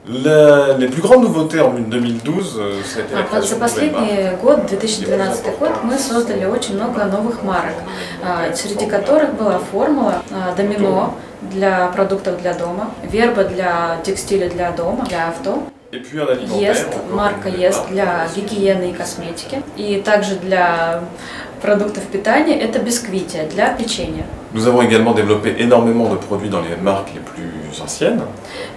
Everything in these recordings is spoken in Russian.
Les plus grandes nouveautés en 2012, ça a été la création За de nouvelles последний marques. год, 2012 год, мы создали очень много новых марок, среди которых была формула Домино для продуктов для дома, Верба для текстиля для дома, для авто, Et puis un alimentaire. Ест, encore марка une nouvelle Ест marque. для гигиены и косметики, и также для продуктов питания это бисквития для печенья. Nous avons également développé énormément de produits dans les marques les plus anciennes.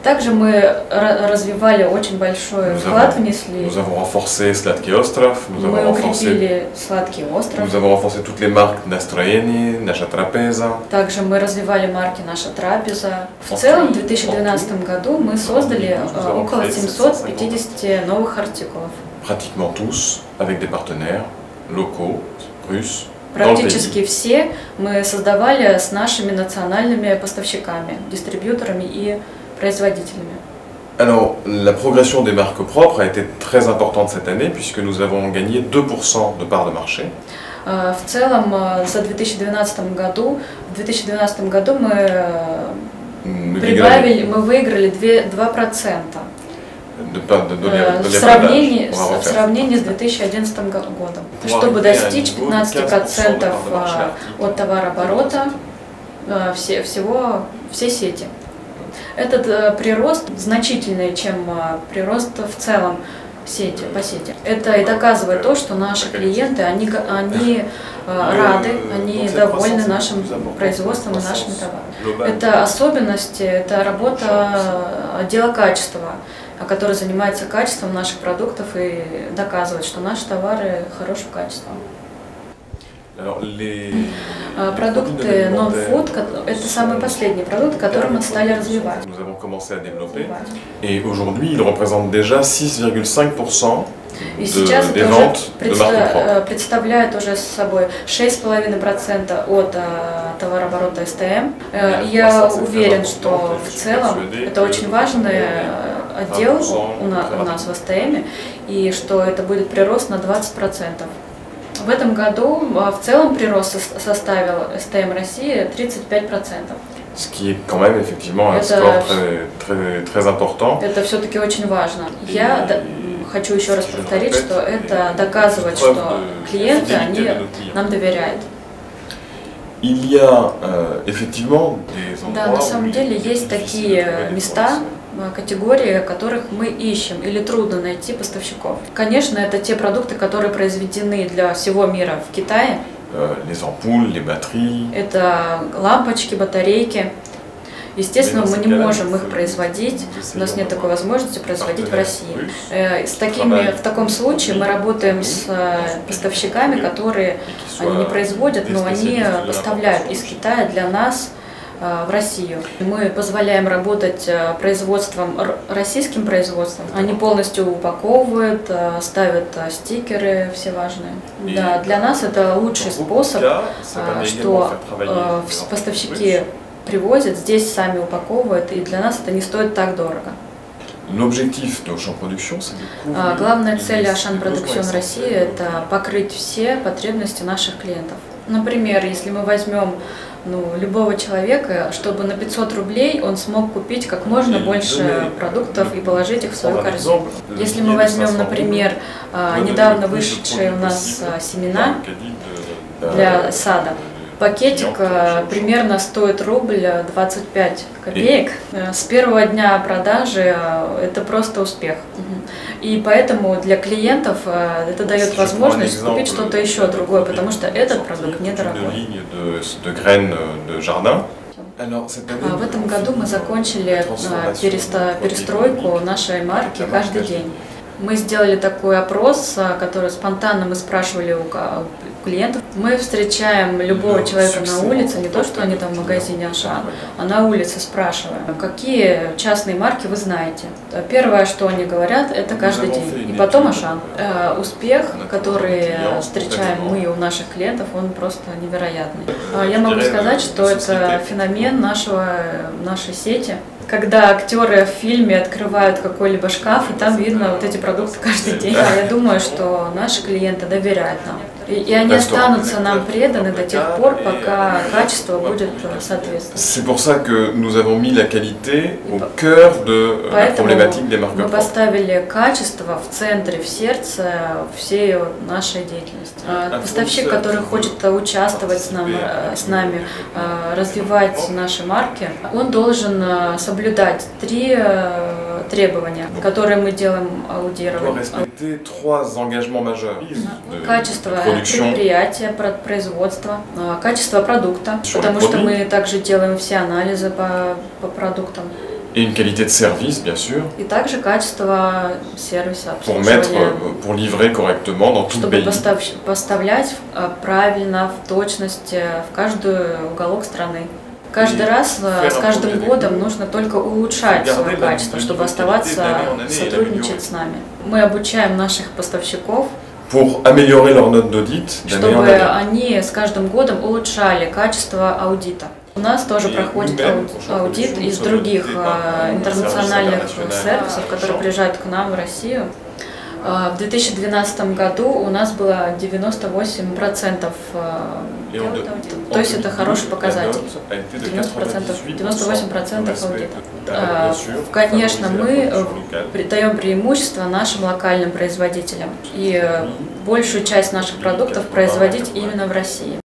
Также мы развивали очень большой вклад, внесли. Nous avons renforcé Sladký Ostrov, Мы укрепили Сладкий остров. nous avons renforcé toutes les marques Nastroyeni, Nasha Trapeza. Также мы развивали марки «Наша трапеза». В целом, в 2012 году мы создали около 750 новых артикулов. Pratiquement tous, avec des partenaires locaux, russes. Практически все мы создавали с нашими национальными поставщиками, дистрибьюторами и производителями. Alors, la progression des marques propres a été très importante cette année puisque nous avons gagné 2% de part de marché. В целом, за 2012 году мы выиграли 2%. В сравнении с 2011 годом. Чтобы достичь 15% от товарооборота всей сети. Этот прирост значительный, чем прирост в целом по сети. Это и доказывает то, что наши клиенты, они рады, они довольны нашим производством и нашими товарами. Это особенности, это работа отдела качества, который занимается качеством наших продуктов и доказывает, что наши товары хорошего качества. Продукты non-food – это самый последний продукт, который мы стали развивать. Nous avons commencé à développer. Et aujourd'hui, il représente déjà 6,5% des ventes de marques propres. Представляет уже собой 6,5% от товарооборота СТМ. Я уверен, что в целом это очень важный отдел у нас в СТМ, и что это будет прирост на 20%. В этом году в целом прирост составил СТМ России 35%. Ce qui est quand même effectivement un score très important. Это все-таки очень важно. Я хочу еще раз повторить, что это доказывает, что клиенты, они нам доверяют. Il y a effectivement des endroits. Да, на самом деле есть такие места, категории, которых мы ищем или трудно найти поставщиков. Конечно, это те продукты, которые произведены для всего мира в Китае. Les ampoules, les batteries. Это лампочки, батарейки. Естественно, мы не можем их производить, у нас нет такой возможности производить в России. В таком случае мы работаем с поставщиками, которые они не производят, но они поставляют из Китая для нас в Россию. Мы позволяем работать российским производством. Они полностью упаковывают, ставят стикеры все важные. Да, для нас это лучший способ, что поставщики привозят, здесь сами упаковывают, и для нас это не стоит так дорого. Главная цель Auchan Production России – это покрыть все потребности наших клиентов. Например, если мы возьмем любого человека, чтобы на 500 рублей он смог купить как можно больше продуктов и положить их в свою корзину. Если мы возьмем, например, недавно вышедшие у нас семена для сада, пакетик примерно стоит рубль 25 копеек. С первого дня продажи это просто успех. И поэтому для клиентов это дает возможность купить что-то еще другое, потому что этот продукт недорогой. В этом году мы закончили перестройку нашей марки каждый день. Мы сделали такой опрос, который спонтанно мы спрашивали у клиентов. Мы встречаем любого человека на улице, не то, что они там в магазине Auchan, а на улице спрашиваем, какие частные марки вы знаете. Первое, что они говорят, это каждый день. И потом Auchan. Успех, который встречаем мы у наших клиентов, он просто невероятный. Я могу сказать, что это феномен нашей сети. Когда актеры в фильме открывают какой-либо шкаф, и там видно вот эти продукты каждый день. Я думаю, что наши клиенты доверяют нам. И они останутся нам преданы до тех пор, пока качество будет соответствовать. C'est pour ça que nous avons mis la qualité au cœur de la problématique des marques propres. Мы поставили качество в центре, в сердце всей нашей деятельности. Поставщик, который хочет участвовать с нами, развивать наши марки, он должен соблюдать 3 требования, которые мы делаем аудированием. Качество предприятия, производства, качество продукта, потому что мы также делаем все анализы по продуктам. Et une qualité de service, bien sûr. И также качество сервиса, pour livrer correctement dans tout le pays. Чтобы поставлять правильно, в точности, в каждый уголок страны. Каждый раз, с каждым годом нужно только улучшать свое качество, чтобы оставаться, сотрудничать с нами. Мы обучаем наших поставщиков, pour améliorer leur note d'audit, чтобы они с каждым годом улучшали качество аудита. У нас тоже проходит аудит из других интернациональных сервисов, которые приезжают к нам в Россию. В 2012 году у нас было 98%, то есть это хороший показатель, 98% аудита. Конечно, мы даем преимущество нашим локальным производителям и большую часть наших продуктов производить именно в России.